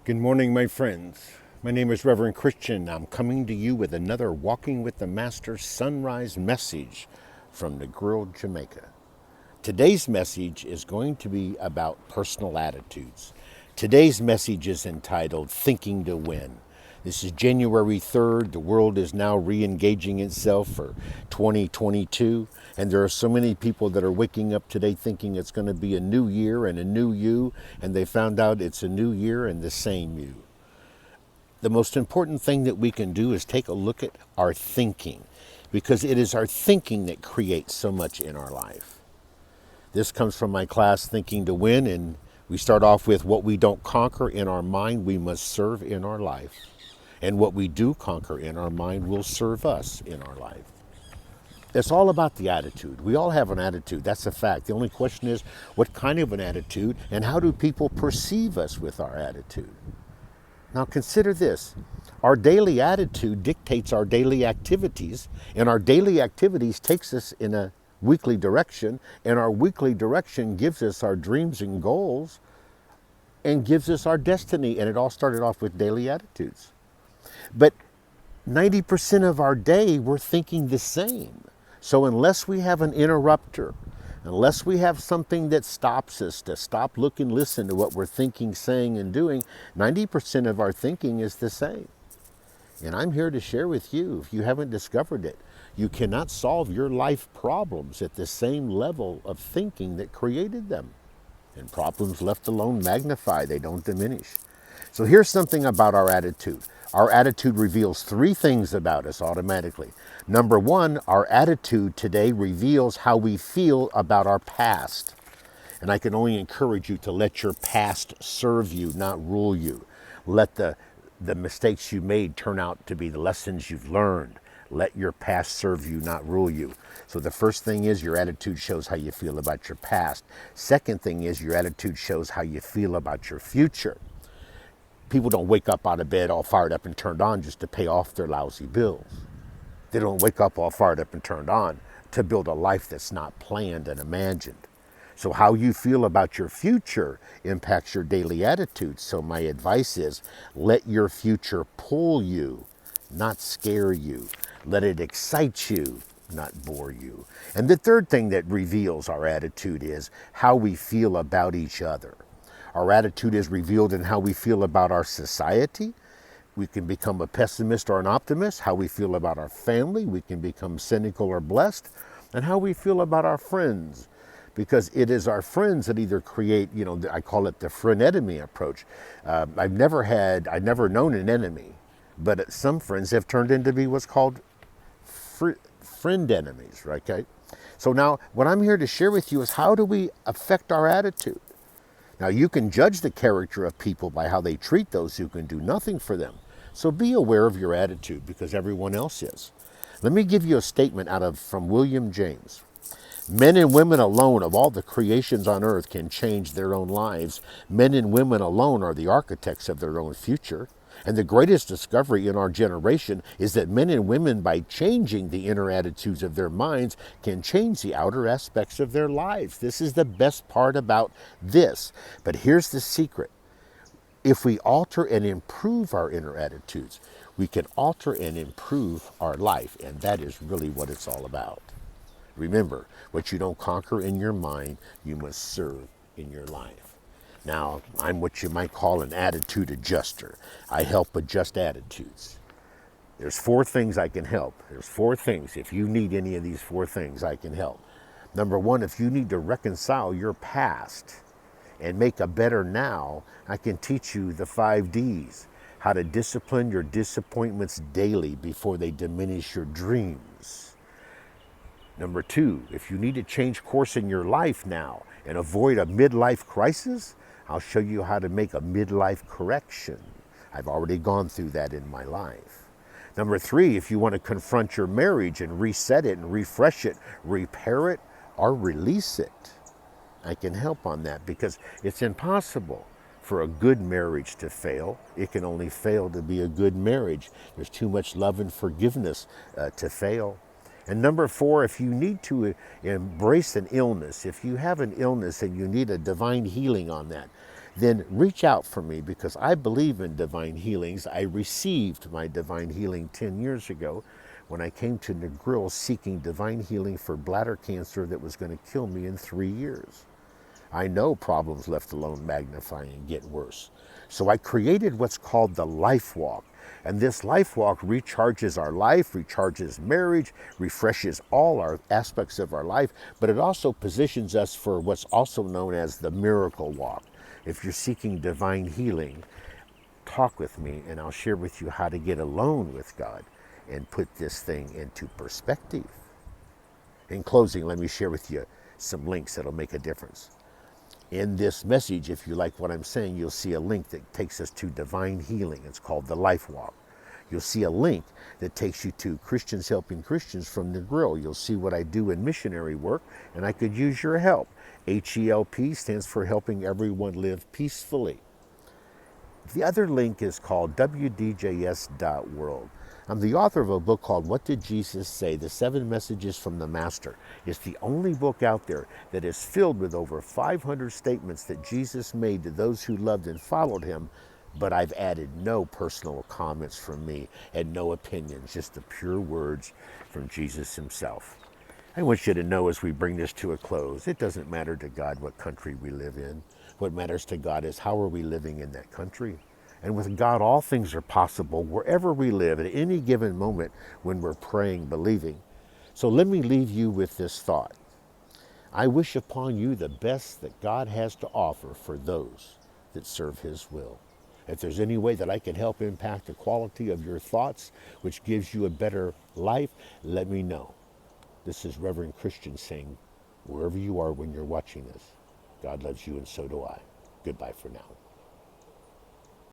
Good morning, my friends. My name is Reverend Christian. I'm coming to you with another Walking with the Master sunrise message from Negril, Jamaica. Today's message is going to be about personal attitudes. Today's message is entitled Thinking to Win. This is January 3rd. The world is now re-engaging itself for 2022. And there are so many people that are waking up today thinking it's going to be a new year and a new you. And they found out it's a new year and the same you. The most important thing that we can do is take a look at our thinking, because it is our thinking that creates so much in our life. This comes from my class, Thinking to Win, and we start off with what we don't conquer in our mind, we must serve in our life. And what we do conquer in our mind will serve us in our life. It's all about the attitude. We all have an attitude. That's a fact. The only question is, what kind of an attitude, and how do people perceive us with our attitude? Now consider this. Our daily attitude dictates our daily activities, and our daily activities takes us in a weekly direction, and our weekly direction gives us our dreams and goals and gives us our destiny, and it all started off with daily attitudes. But 90% of our day, we're thinking the same. So unless we have an interrupter, unless we have something that stops us to stop, look, and listen to what we're thinking, saying, and doing, 90% of our thinking is the same. And I'm here to share with you, if you haven't discovered it, you cannot solve your life problems at the same level of thinking that created them. And problems left alone magnify, they don't diminish. So here's something about our attitude. Our attitude reveals three things about us automatically. Number one, our attitude today reveals how we feel about our past. And I can only encourage you to let your past serve you, not rule you. Let the mistakes you made turn out to be the lessons you've learned. Let your past serve you, not rule you. So the first thing is your attitude shows how you feel about your past. Second thing is your attitude shows how you feel about your future. People don't wake up out of bed all fired up and turned on just to pay off their lousy bills. They don't wake up all fired up and turned on to build a life that's not planned and imagined. So how you feel about your future impacts your daily attitude. So my advice is, let your future pull you, not scare you. Let it excite you, not bore you. And the third thing that reveals our attitude is how we feel about each other. Our attitude is revealed in how we feel about our society. We can become a pessimist or an optimist. How we feel about our family. We can become cynical or blessed. And how we feel about our friends. Because it is our friends that either create, I call it the friend-enemy approach. I've never known an enemy, but some friends have turned into be what's called friend enemies, right? Okay? So now what I'm here to share with you is how do we affect our attitude? Now, you can judge the character of people by how they treat those who can do nothing for them. So be aware of your attitude, because everyone else is. Let me give you a statement from William James. Men and women alone of all the creations on earth can change their own lives. Men and women alone are the architects of their own future. And the greatest discovery in our generation is that men and women, by changing the inner attitudes of their minds, can change the outer aspects of their lives. This is the best part about this. But here's the secret. If we alter and improve our inner attitudes, we can alter and improve our life. And that is really what it's all about. Remember, what you don't conquer in your mind, you must serve in your life. Now, I'm what you might call an attitude adjuster. I help adjust attitudes. There's 4 things I can help. There's 4 things. If you need any of these 4 things, I can help. Number 1, if you need to reconcile your past and make a better now, I can teach you the 5 Ds. How to discipline your disappointments daily before they diminish your dreams. Number 2, if you need to change course in your life now and avoid a midlife crisis, I'll show you how to make a midlife correction. I've already gone through that in my life. Number 3, if you want to confront your marriage and reset it and refresh it, repair it, or release it, I can help on that, because it's impossible for a good marriage to fail. It can only fail to be a good marriage. There's too much love and forgiveness to fail. And number 4, if you need to embrace an illness, if you have an illness and you need a divine healing on that, then reach out for me, because I believe in divine healings. I received my divine healing 10 years ago when I came to Negril seeking divine healing for bladder cancer that was going to kill me in 3 years. I know problems left alone magnify and get worse. So I created what's called the Life Walk. And this Life Walk recharges our life, recharges marriage, refreshes all our aspects of our life, but it also positions us for what's also known as the Miracle Walk. If you're seeking divine healing, talk with me and I'll share with you how to get alone with God and put this thing into perspective. In closing, let me share with you some links that'll make a difference. In this message, if you like what I'm saying, you'll see a link that takes us to divine healing. It's called the Life Walk. You'll see a link that takes you to Christians Helping Christians from the Grill. You'll see what I do in missionary work, and I could use your help. HELP stands for Helping Everyone Live Peacefully. The other link is called wdjs.world. I'm the author of a book called What Did Jesus Say? The 7 Messages from the Master. It's the only book out there that is filled with over 500 statements that Jesus made to those who loved and followed him, but I've added no personal comments from me and no opinions, just the pure words from Jesus himself. I want you to know as we bring this to a close, it doesn't matter to God what country we live in. What matters to God is how are we living in that country. And with God, all things are possible wherever we live at any given moment when we're praying, believing. So let me leave you with this thought. I wish upon you the best that God has to offer for those that serve his will. If there's any way that I can help impact the quality of your thoughts, which gives you a better life, let me know. This is Reverend Christian saying, wherever you are when you're watching this, God loves you and so do I. Goodbye for now.